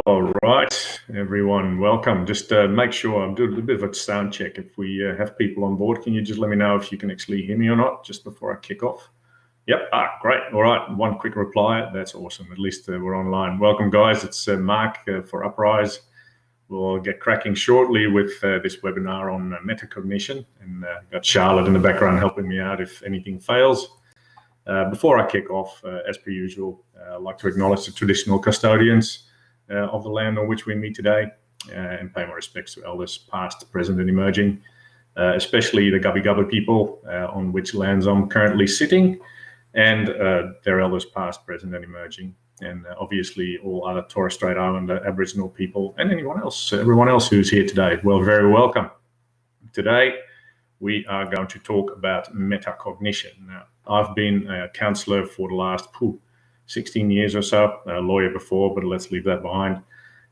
All right, everyone, welcome. Just make sure I'm doing a little bit of a sound check. If we have people on board, can you just let me know if you can actually hear me or not just before I kick off? Yep, great. All right, one quick reply. That's awesome. At least we're online. Welcome, guys. It's Marc for Uprise. We'll get cracking shortly with this webinar on metacognition, and got Charlotte in the background helping me out if anything fails. Before I kick off, as per usual, I'd like to acknowledge the traditional custodians of the land on which we meet today, and pay my respects to elders past, present, and emerging, especially the Gubbi Gubbi people on which lands I'm currently sitting, and their elders past, present, and emerging, and obviously all other Torres Strait Islander Aboriginal people and everyone else who's here today. Well, very welcome. Today, we are going to talk about metacognition. Now, I've been a counsellor for the last 16 years or so, a lawyer before, but let's leave that behind.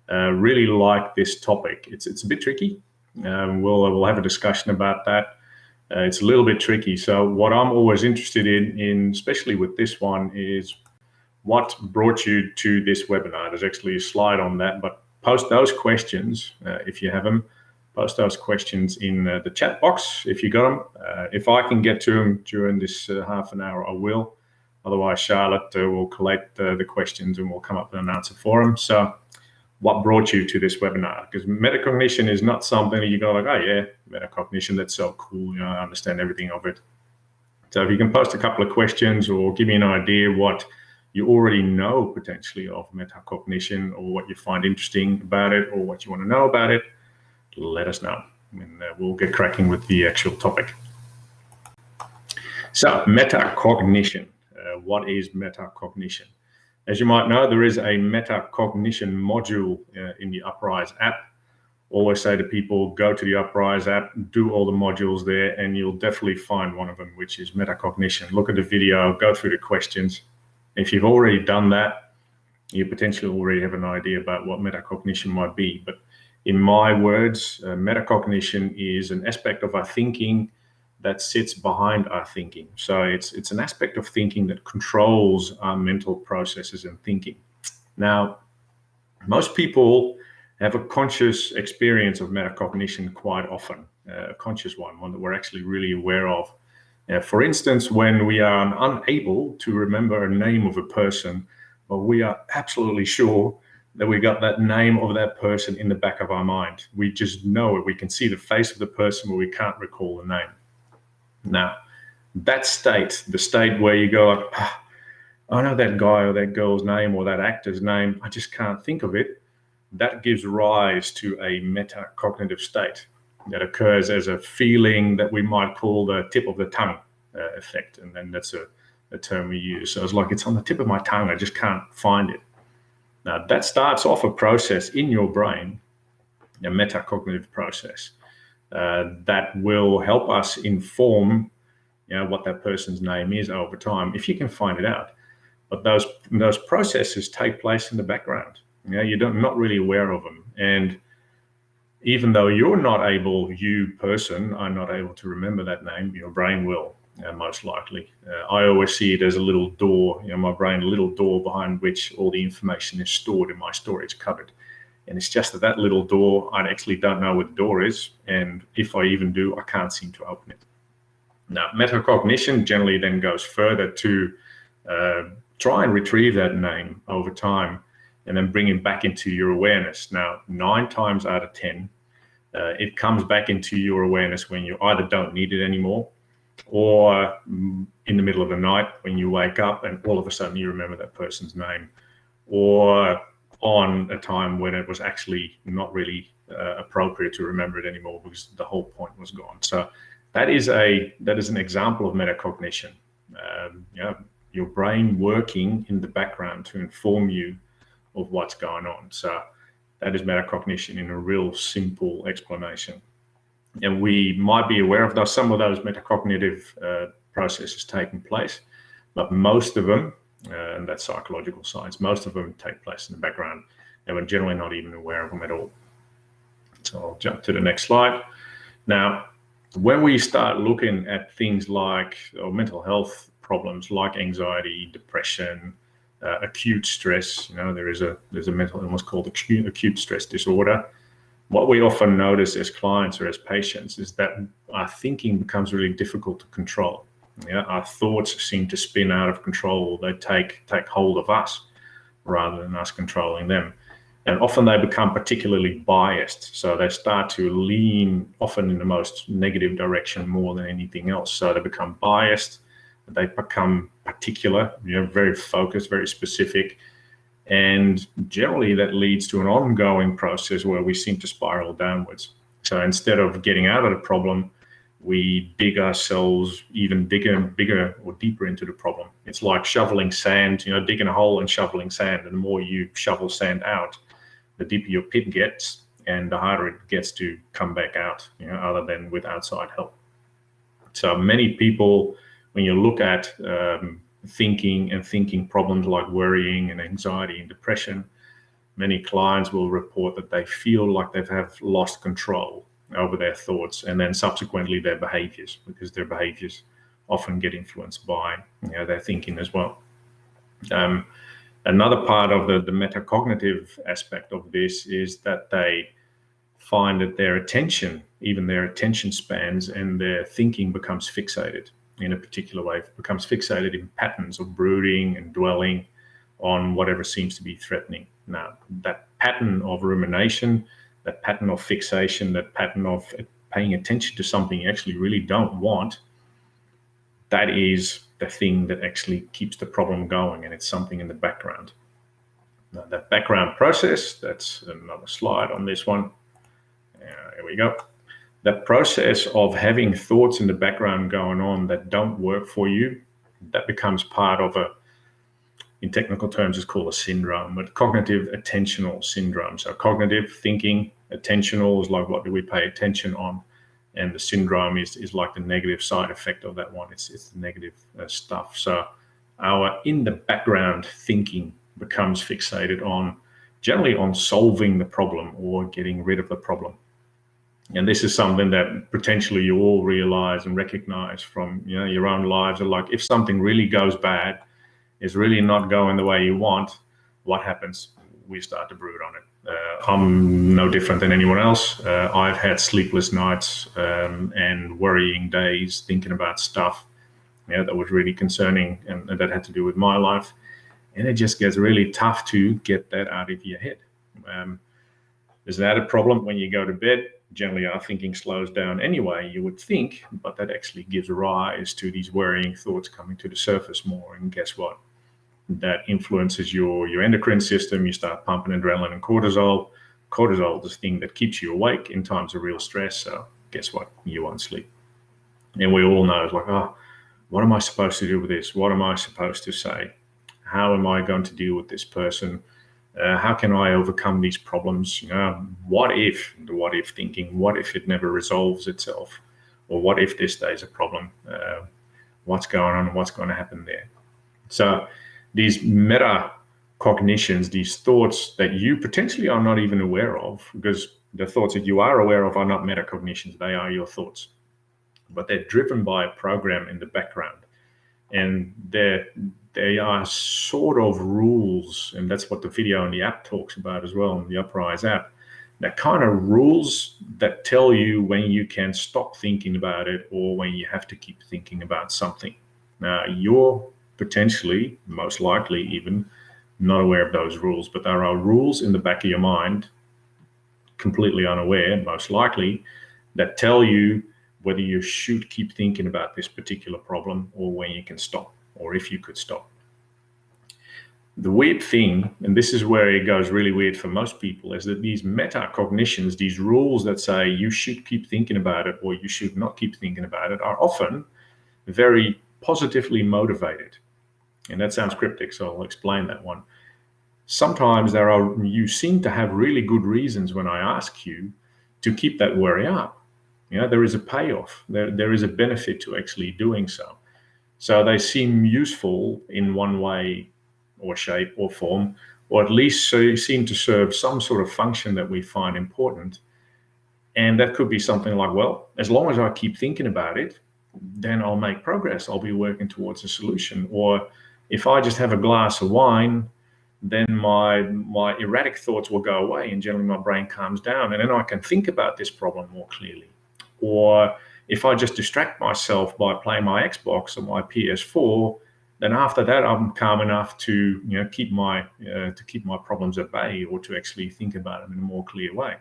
Really like this topic. It's a bit tricky. We'll have a discussion about that. It's a little bit tricky. So what I'm always interested in, especially with this one, is what brought you to this webinar. There's actually a slide on that, but post those questions if you have them. Post those questions in the chat box if you got them. If I can get to them during this half an hour, I will. Otherwise, Charlotte will collect the questions and we'll come up with an answer for them. So what brought you to this webinar? Because metacognition is not something that you go like, oh yeah, metacognition, that's so cool, I understand everything of it. So if you can post a couple of questions or give me an idea what you already know potentially of metacognition, or what you find interesting about it, or what you want to know about it, let us know, and we'll get cracking with the actual topic. So metacognition. What is metacognition? As you might know, there is a metacognition module in the Uprise app. Always say to people, go to the Uprise app, do all the modules there, and you'll definitely find one of them, which is metacognition. Look at the video, go through the questions. If you've already done that, you potentially already have an idea about what metacognition might be. But in my words, metacognition is an aspect of our thinking that sits behind our thinking. So it's an aspect of thinking that controls our mental processes and thinking. Now, most people have a conscious experience of metacognition quite often, a conscious one that we're actually really aware of. For instance, when we are unable to remember a name of a person, but we are absolutely sure that we got that name of that person in the back of our mind. We just know it. We can see the face of the person, but we can't recall the name. Now, that state, the state where you go, like, I know that guy or that girl's name or that actor's name, I just can't think of it. That gives rise to a metacognitive state that occurs as a feeling that we might call the tip of the tongue effect. And then that's a term we use. So it's like, it's on the tip of my tongue, I just can't find it. Now, that starts off a process in your brain, a metacognitive process, that will help us inform what that person's name is over time, if you can find it out. But those processes take place in the background. You're not really aware of them. And even though you're not able, you person are not able to remember that name, your brain will, most likely. I always see it as a little door, my brain, a little door behind which all the information is stored in my storage cupboard. And it's just that little door, I actually don't know where the door is. And if I even do, I can't seem to open it. Now, metacognition generally then goes further to try and retrieve that name over time and then bring it back into your awareness. Now, 9 times out of 10, it comes back into your awareness when you either don't need it anymore, or in the middle of the night when you wake up and all of a sudden you remember that person's name, or on a time when it was actually not really appropriate to remember it anymore because the whole point was gone. So that is an example of metacognition. Your brain working in the background to inform you of what's going on. So that is metacognition in a real simple explanation. And we might be aware of some of those metacognitive processes taking place, but most of them, and that's psychological science, most of them take place in the background, and we're generally not even aware of them at all. So I'll jump to the next slide. Now, when we start looking at things like mental health problems like anxiety, depression, acute stress. There's a mental illness called acute stress disorder. What we often notice as clients or as patients is that our thinking becomes really difficult to control. Our thoughts seem to spin out of control. They take hold of us rather than us controlling them. And often they become particularly biased. So they start to lean often in the most negative direction more than anything else. So they become biased. They become particular, very focused, very specific. And generally that leads to an ongoing process where we seem to spiral downwards. So instead of getting out of the problem, we dig ourselves even bigger or deeper into the problem. It's like shoveling sand, digging a hole and shoveling sand. And the more you shovel sand out, the deeper your pit gets and the harder it gets to come back out, other than with outside help. So many people, when you look at thinking problems like worrying and anxiety and depression, many clients will report that they feel like they have lost control over their thoughts and then subsequently their behaviors, because their behaviors often get influenced by their thinking as well. Another part of the metacognitive aspect of this is that they find that their attention, even their attention spans and their thinking becomes fixated in a particular way, becomes fixated in patterns of brooding and dwelling on whatever seems to be threatening. Now, that pattern of rumination, that pattern of fixation, that pattern of paying attention to something you actually really don't want, that is the thing that actually keeps the problem going, and it's something in the background. Now, that background process, that's another slide on this one. Here we go. That process of having thoughts in the background going on that don't work for you, that becomes part of in technical terms, it's called a syndrome, but cognitive attentional syndrome. So cognitive thinking, attentional is like what do we pay attention on, and the syndrome is like the negative side effect of that one. It's the negative stuff. So our in the background thinking becomes fixated generally on solving the problem or getting rid of the problem. And this is something that potentially you all realize and recognize from your own lives. Like if something really goes bad, is really not going the way you want, what happens? We start to brood on it. I'm no different than anyone else. I've had sleepless nights and worrying days thinking about stuff that was really concerning and that had to do with my life. And it just gets really tough to get that out of your head. Is that a problem when you go to bed? Generally, our thinking slows down anyway, you would think, but that actually gives rise to these worrying thoughts coming to the surface more. And guess what? That influences your endocrine system. You start pumping adrenaline and cortisol. Cortisol is the thing that keeps you awake in times of real stress. So guess what? You won't sleep. And we all know, it's like, what am I supposed to do with this? What am I supposed to say? How am I going to deal with this person? How can I overcome these problems? What if thinking, what if it never resolves itself? Or what if this stays a problem? What's going on and what's going to happen there? So these meta-cognitions, these thoughts that you potentially are not even aware of, because the thoughts that you are aware of are not metacognitions, they are your thoughts. But they're driven by a program in the background. And they are sort of rules, and that's what the video and the app talks about as well, in the Uprise app. That kind of rules that tell you when you can stop thinking about it or when you have to keep thinking about something. Now, you're potentially, most likely even, not aware of those rules, but there are rules in the back of your mind, completely unaware, most likely, that tell you whether you should keep thinking about this particular problem or when you can stop, or if you could stop. The weird thing, and this is where it goes really weird for most people, is that these metacognitions, these rules that say you should keep thinking about it or you should not keep thinking about it, are often very positively motivated. And that sounds cryptic, so I'll explain that one. Sometimes you seem to have really good reasons when I ask you to keep that worry up. There is a payoff. There is a benefit to actually doing so. So they seem useful in one way or shape or form, or at least seem to serve some sort of function that we find important. And that could be something like, well, as long as I keep thinking about it, then I'll make progress. I'll be working towards a solution. Or If I just have a glass of wine, then my erratic thoughts will go away, and generally my brain calms down, and then I can think about this problem more clearly. Or if I just distract myself by playing my Xbox or my PS4, then after that I'm calm enough to keep my problems at bay, or to actually think about them in a more clear way.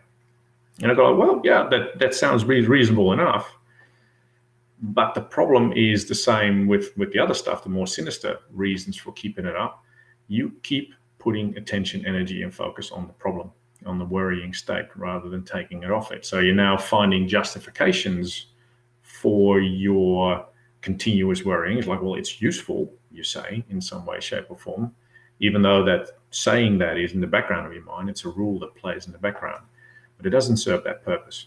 And I go, well, yeah, that sounds reasonable enough. But the problem is the same with the other stuff, the more sinister reasons for keeping it up. You keep putting attention, energy, and focus on the problem, on the worrying state, rather than taking it off it. So you're now finding justifications for your continuous worrying. It's like, well, it's useful, you say, in some way, shape, or form, even though that saying that is in the background of your mind. It's a rule that plays in the background, but it doesn't serve that purpose.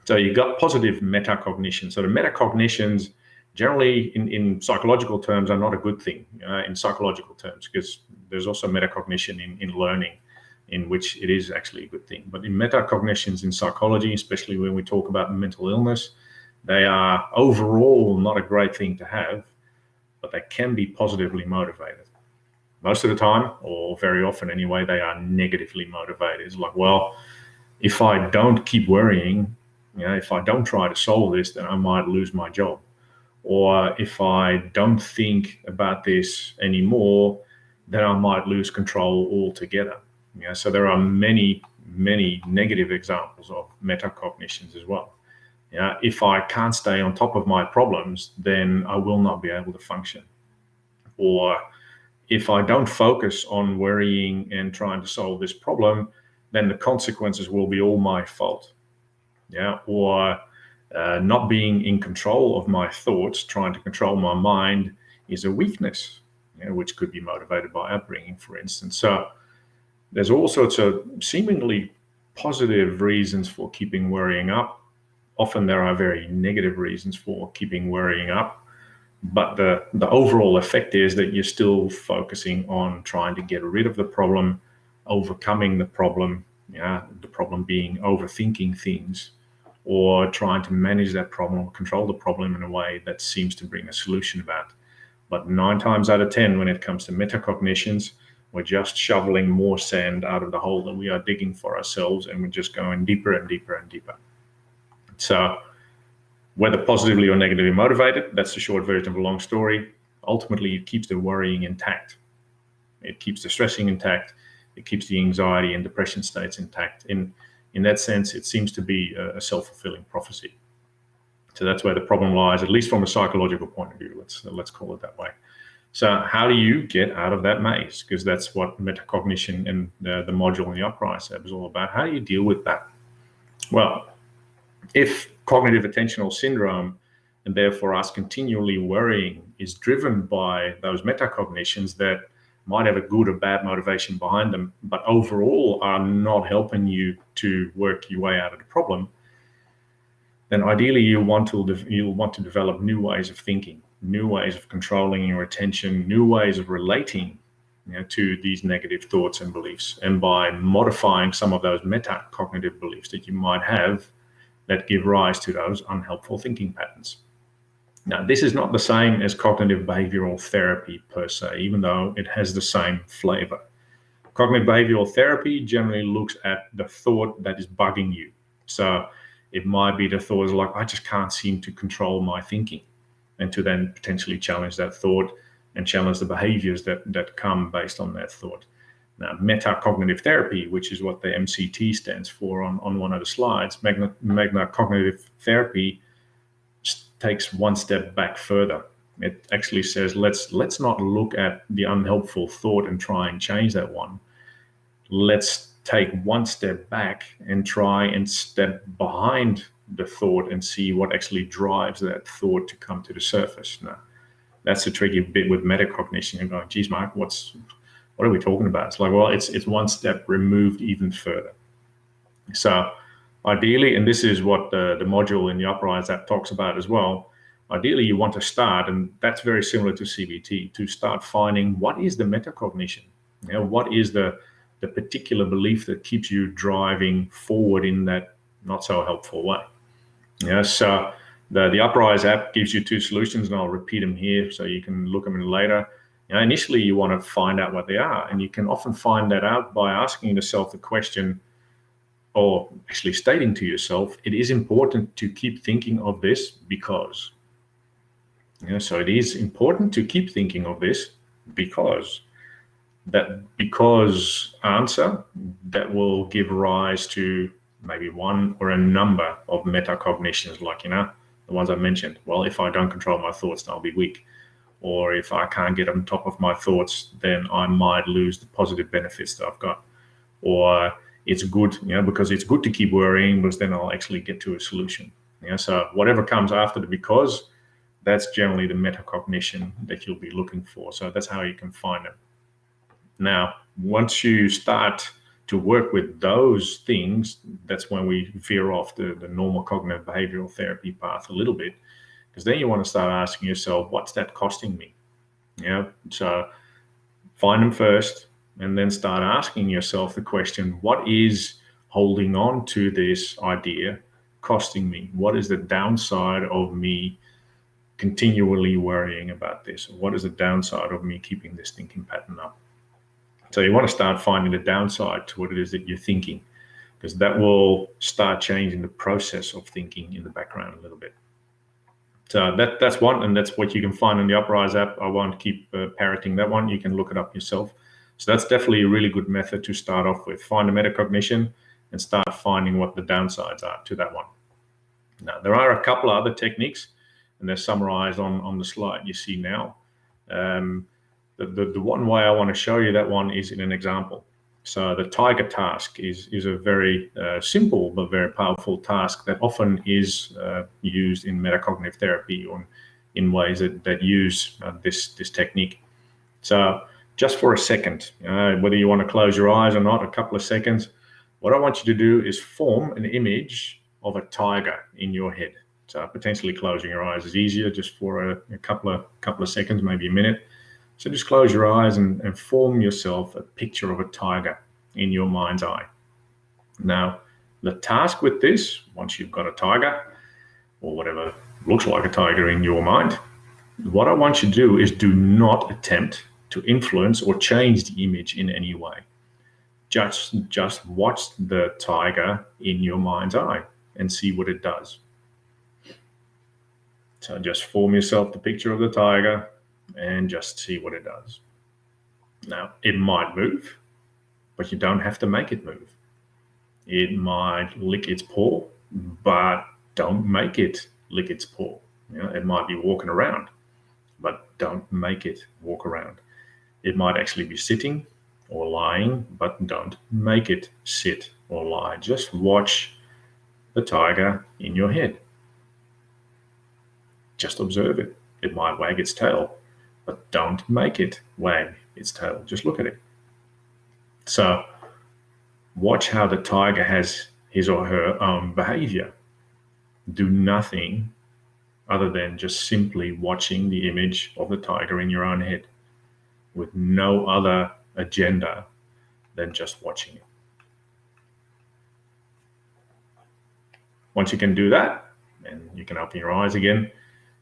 So you got positive metacognition. So the metacognitions, generally in psychological terms, are not a good thing in psychological terms, because there's also metacognition in learning, in which it is actually a good thing. But in metacognitions in psychology, especially when we talk about mental illness, they are overall not a great thing to have, but they can be positively motivated. Most of the time, or very often anyway, they are negatively motivated. It's like, well, if I don't keep worrying, if I don't try to solve this, then I might lose my job. Or if I don't think about this anymore, then I might lose control altogether. So there are many, many negative examples of metacognitions as well. If I can't stay on top of my problems, then I will not be able to function. Or if I don't focus on worrying and trying to solve this problem, then the consequences will be all my fault. Or not being in control of my thoughts, trying to control my mind, is a weakness, which could be motivated by upbringing, for instance. So there's all sorts of seemingly positive reasons for keeping worrying up. Often there are very negative reasons for keeping worrying up, but the overall effect is that you're still focusing on trying to get rid of the problem, overcoming the problem, the problem being overthinking things, or trying to manage that problem or control the problem in a way that seems to bring a solution about. But 9 times out of 10, when it comes to metacognitions, we're just shoveling more sand out of the hole that we are digging for ourselves, and we're just going deeper and deeper and deeper. So whether positively or negatively motivated, that's the short version of a long story. Ultimately, it keeps the worrying intact. It keeps the stressing intact. It keeps the anxiety and depression states intact. In that sense, it seems to be a self-fulfilling prophecy. So that's where the problem lies, at least from a psychological point of view. Let's call it that way. So how do you get out of that maze? Because that's what metacognition and the module in the Uprise app is all about. How do you deal with that? Well, if cognitive attentional syndrome, and therefore us continually worrying, is driven by those metacognitions that might have a good or bad motivation behind them, but overall are not helping you to work your way out of the problem, then ideally you'll want to develop new ways of thinking, new ways of controlling your attention, new ways of relating to these negative thoughts and beliefs. And by modifying some of those metacognitive beliefs that you might have that give rise to those unhelpful thinking patterns. Now, this is not the same as cognitive behavioral therapy per se, even though it has the same flavor. Cognitive behavioral therapy generally looks at the thought that is bugging you. So it might be the thoughts like, I just can't seem to control my thinking, and to then potentially challenge that thought and challenge the behaviors that come based on that thought. Now, metacognitive therapy, which is what the MCT stands for on one of the slides, metacognitive therapy takes one step back further. It actually says, let's not look at the unhelpful thought and try and change that one. Let's take one step back and try and step behind the thought and see what actually drives that thought to come to the surface. Now, that's the tricky bit with metacognition. You're going, geez, Marc, what are we talking about? It's like, well, it's one step removed even further. So ideally, and this is what the module in the Uprise app talks about as well, ideally you want to start, and that's very similar to CBT, to start finding what is the metacognition. What is the particular belief that keeps you driving forward in that not so helpful way. So the Uprise app gives you 2 solutions, and I'll repeat them here so you can look them in later. Initially, you want to find out what they are, and you can often find that out by asking yourself the question, or actually stating to yourself, it is important to keep thinking of this because. So it is important to keep thinking of this because. That because answer, that will give rise to maybe one or a number of metacognitions, like, the ones I mentioned. Well, if I don't control my thoughts, then I'll be weak. Or if I can't get on top of my thoughts, then I might lose the positive benefits that I've got. Or it's good, because it's good to keep worrying, because then I'll actually get to a solution. So whatever comes after the because, that's generally the metacognition that you'll be looking for. So that's how you can find it. Now, once you start to work with those things, that's when we veer off the normal cognitive behavioral therapy path a little bit, because then you want to start asking yourself, what's that costing me? So find them first, and then start asking yourself the question, what is holding on to this idea costing me? What is the downside of me continually worrying about this? What is the downside of me keeping this thinking pattern up? So you want to start finding the downside to what it is that you're thinking, because that will start changing the process of thinking in the background a little bit. So that's one, and that's what you can find on the Uprise app. I won't keep parroting that one. You can look it up yourself. So that's definitely a really good method to start off with. Find a metacognition and start finding what the downsides are to that one. Now, there are a couple of other techniques, and they're summarized on the slide you see now. The one way I want to show you that one is in an example. So the tiger task is a very simple but very powerful task that often is used in metacognitive therapy or in ways that use this technique. So just for a second, whether you want to close your eyes or not, a couple of seconds, what I want you to do is form an image of a tiger in your head. So potentially closing your eyes is easier, just for a couple of seconds, maybe a minute. So just close your eyes and form yourself a picture of a tiger in your mind's eye. Now, the task with this, once you've got a tiger or whatever looks like a tiger in your mind, what I want you to do is do not attempt to influence or change the image in any way. Just watch the tiger in your mind's eye and see what it does. So just form yourself the picture of the tiger and just see what it does. Now, it might move, but you don't have to make it move. It might lick its paw, but don't make it lick its paw. It might be walking around, but don't make it walk around. It might actually be sitting or lying, but don't make it sit or lie. Just watch the tiger in your head. Just observe it. It might wag its tail, but don't make it wag its tail. Just look at it. So watch how the tiger has his or her own behavior. Do nothing other than just simply watching the image of the tiger in your own head with no other agenda than just watching it. Once you can do that, and you can open your eyes again,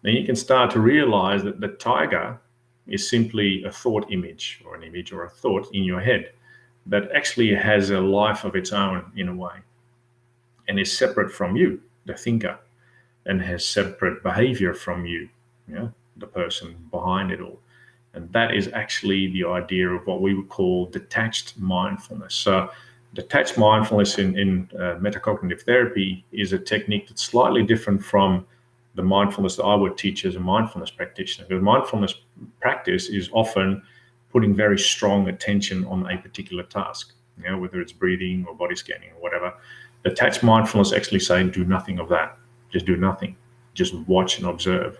then you can start to realize that the tiger is simply a thought image, or an image or a thought in your head that actually has a life of its own in a way, and is separate from you, the thinker, and has separate behavior from you, the person behind it all. And that is actually the idea of what we would call detached mindfulness. So detached mindfulness in metacognitive therapy is a technique that's slightly different from the mindfulness that I would teach as a mindfulness practitioner. Because mindfulness practice is often putting very strong attention on a particular task, whether it's breathing or body scanning or whatever. Detached mindfulness actually saying do nothing of that. Just do nothing. Just watch and observe.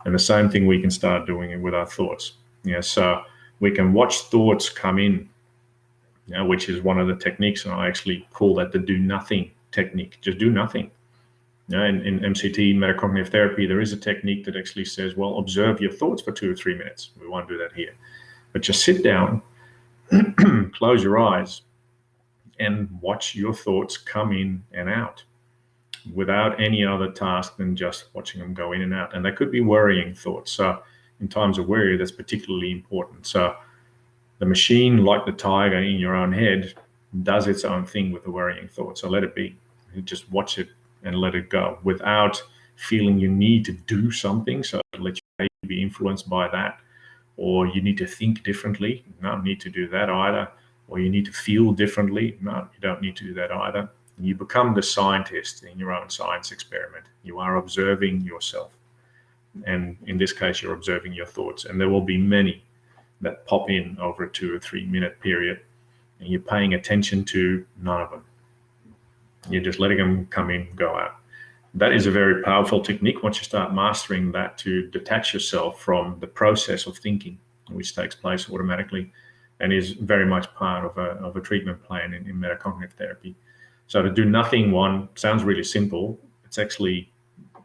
And the same thing we can start doing with our thoughts. So we can watch thoughts come in, which is one of the techniques, and I actually call that the do nothing technique. Just do nothing. In MCT, metacognitive therapy, there is a technique that actually says, well, observe your thoughts for 2 or 3 minutes. We won't do that here. But just sit down, close your eyes, and watch your thoughts come in and out without any other task than just watching them go in and out. And they could be worrying thoughts. So in times of worry, that's particularly important. So the machine, like the tiger in your own head, does its own thing with the worrying thought. So let it be. You just watch it and let it go without feeling you need to do something. So let your behavior be influenced by that, or you need to think differently. You don't need to do that either. Or you need to feel differently. No, you don't need to do that either. You become the scientist in your own science experiment. You are observing yourself. And in this case, you're observing your thoughts. And there will be many that pop in over a 2 or 3 minute period. And you're paying attention to none of them. You're just letting them come in, go out. That is a very powerful technique once you start mastering that, to detach yourself from the process of thinking, which takes place automatically and is very much part of a treatment plan in metacognitive therapy. So to do nothing one sounds really simple. It's actually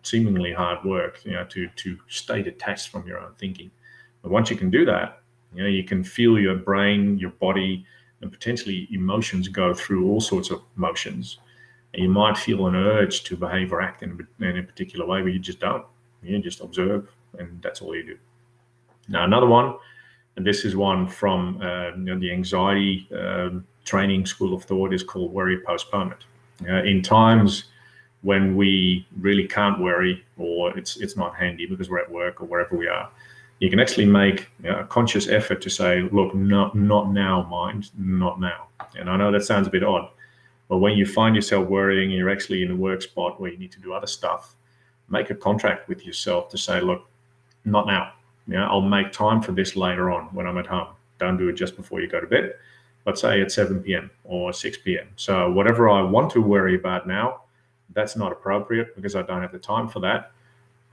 seemingly hard work, to stay detached from your own thinking. But once you can do that, you can feel your brain, your body, and potentially emotions go through all sorts of motions. And you might feel an urge to behave or act in a particular way, but you just don't. You just observe, and that's all you do. Now, another one, and this is one from the anxiety training school of thought, is called worry postponement. In times when we really can't worry, or it's not handy because we're at work or wherever we are, you can actually make a conscious effort to say, look, not now, mind, not now. And I know that sounds a bit odd, but when you find yourself worrying, you're actually in a work spot where you need to do other stuff, make a contract with yourself to say, look, not now. I'll make time for this later on when I'm at home. Don't do it just before you go to bed, but say at 7 p.m. or 6 p.m. So whatever I want to worry about now, that's not appropriate because I don't have the time for that.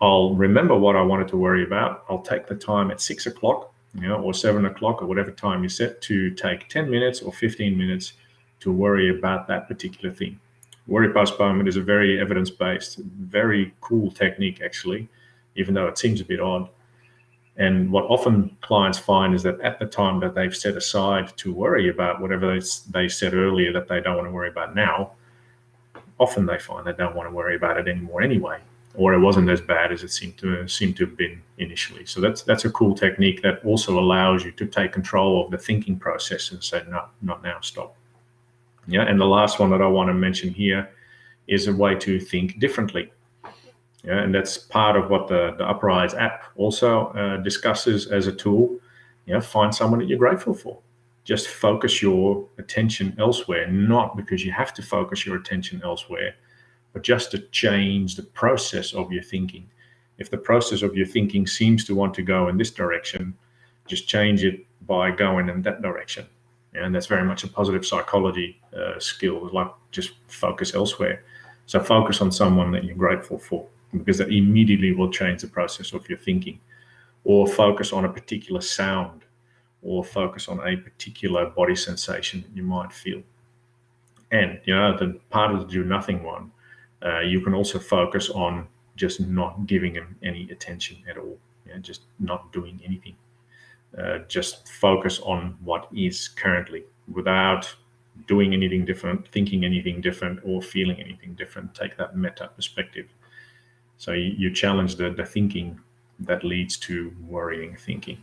I'll remember what I wanted to worry about. I'll take the time at 6 o'clock, or 7 o'clock, or whatever time you set, to take 10 minutes or 15 minutes to worry about that particular thing. Worry postponement is a very evidence-based, very cool technique, actually, even though it seems a bit odd. And what often clients find is that at the time that they've set aside to worry about whatever they said earlier that they don't want to worry about now, often they find they don't want to worry about it anymore anyway, or it wasn't as bad as it seemed to have been initially. So that's a cool technique that also allows you to take control of the thinking process and say, no, not now, stop. And the last one that I want to mention here is a way to think differently. And that's part of what the Uprise app also discusses as a tool. Find someone that you're grateful for. Just focus your attention elsewhere, not because you have to focus your attention elsewhere, but just to change the process of your thinking. If the process of your thinking seems to want to go in this direction, just change it by going in that direction. And that's very much a positive psychology skill, like just focus elsewhere. So focus on someone that you're grateful for, because that immediately will change the process of your thinking. Or focus on a particular sound, or focus on a particular body sensation that you might feel. And the part of the do nothing one, you can also focus on just not giving them any attention at all, just not doing anything. Just focus on what is currently, without doing anything different, thinking anything different, or feeling anything different. Take that meta perspective. So you challenge the thinking that leads to worrying thinking.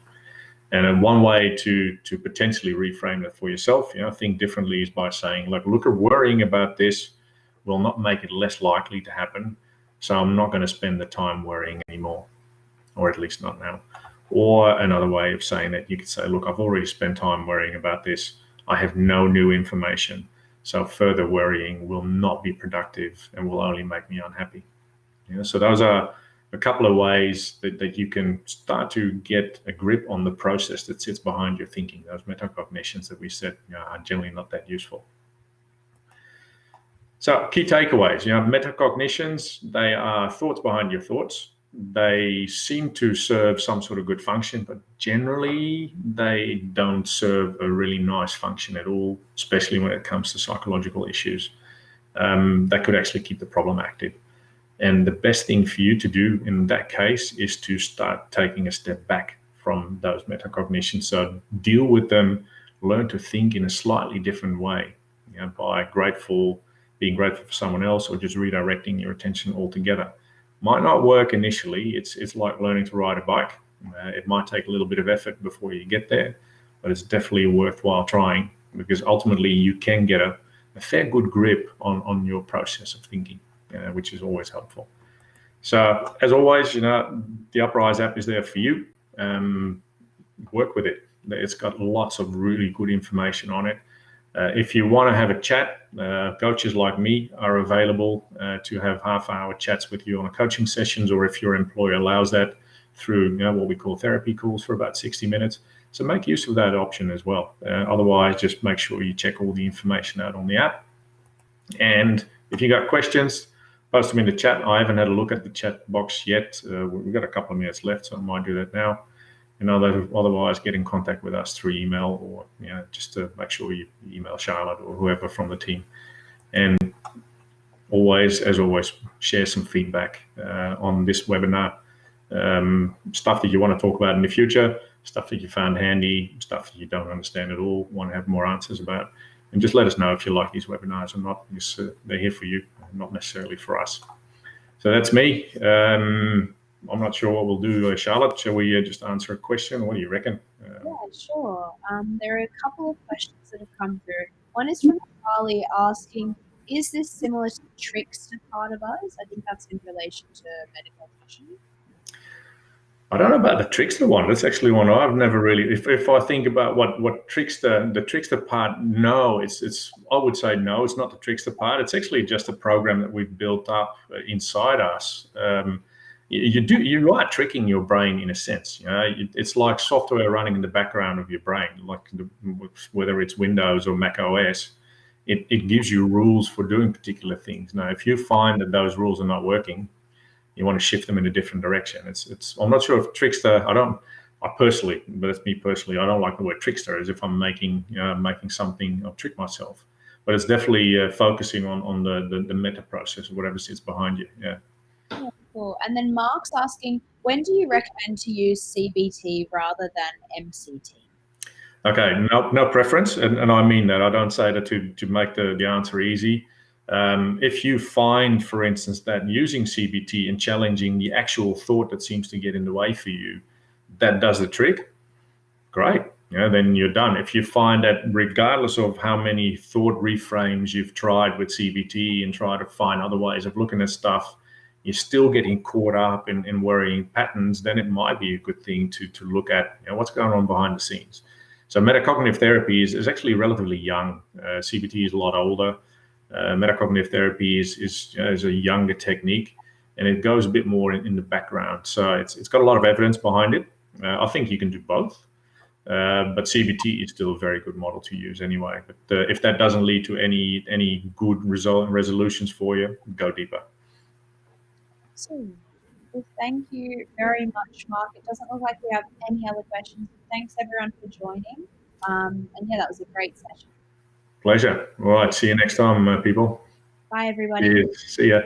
And one way to potentially reframe that for yourself, think differently, is by saying, look, worrying about this will not make it less likely to happen. So I'm not going to spend the time worrying anymore, or at least not now. Or another way of saying that, you could say, look, I've already spent time worrying about this. I have no new information. So further worrying will not be productive and will only make me unhappy. So those are a couple of ways that you can start to get a grip on the process that sits behind your thinking. Those metacognitions that we said are generally not that useful. So key takeaways, metacognitions, they are thoughts behind your thoughts. They seem to serve some sort of good function, but generally they don't serve a really nice function at all, especially when it comes to psychological issues. That could actually keep the problem active. And the best thing for you to do in that case is to start taking a step back from those metacognitions. So deal with them, learn to think in a slightly different way, by being grateful for someone else, or just redirecting your attention altogether. Might not work initially. It's like learning to ride a bike. It might take a little bit of effort before you get there, but it's definitely worthwhile trying, because ultimately you can get a fair good grip on your process of thinking, which is always helpful. So as always, the Uprise app is there for you. Work with it. It's got lots of really good information on it. If you want to have a chat, coaches like me are available to have half-hour chats with you on a coaching sessions, or if your employer allows that, through what we call therapy calls for about 60 minutes. So make use of that option as well. Otherwise, just make sure you check all the information out on the app. And if you got questions, post them in the chat. I haven't had a look at the chat box yet. We've got a couple of minutes left, so I might do that now. Otherwise, get in contact with us through email, or just to make sure you email Charlotte or whoever from the team. And as always, share some feedback on this webinar. Stuff that you want to talk about in the future, stuff that you found handy, stuff that you don't understand at all, want to have more answers about. And just let us know if you like these webinars or not, because they're here for you, not necessarily for us. So that's me. I'm not sure what we'll do, Charlotte. Shall we just answer a question? What do you reckon? Yeah, sure. There are a couple of questions that have come through. One is from Carly asking, is this similar to the trickster part of us? I think that's in relation to metacognition. I don't know about the trickster one. That's actually one I've never really. If I think about what the trickster part, no, it's. I would say no, it's not the trickster part. It's actually just a program that we've built up inside us. You are tricking your brain in a sense. It's like software running in the background of your brain, like whether it's Windows or Mac OS. It gives you rules for doing particular things. Now, if you find that those rules are not working, you want to shift them in a different direction. I'm not sure if trickster. I personally, but it's me personally, I don't like the word trickster, as if I'm making something, I'll trick myself. But it's definitely focusing on the meta process, or whatever sits behind you. Yeah. Cool. And then Marc's asking, when do you recommend to use CBT rather than MCT? Okay, no preference, and I mean that. I don't say that to make the answer easy. If you find, for instance, that using CBT and challenging the actual thought that seems to get in the way for you, that does the trick, great. Then you're done. If you find that regardless of how many thought reframes you've tried with CBT and try to find other ways of looking at stuff, you're still getting caught up in worrying patterns, then it might be a good thing to look at what's going on behind the scenes. So metacognitive therapy is actually relatively young. CBT is a lot older. Metacognitive therapy is a younger technique, and it goes a bit more in the background. So it's got a lot of evidence behind it. I think you can do both, but CBT is still a very good model to use anyway. But if that doesn't lead to any good resolutions for you, go deeper. So, well, thank you very much, Marc. It doesn't look like we have any other questions. Thanks everyone for joining. And yeah, that was a great session. Pleasure. All right. See you next time, people. Bye, everybody. See ya.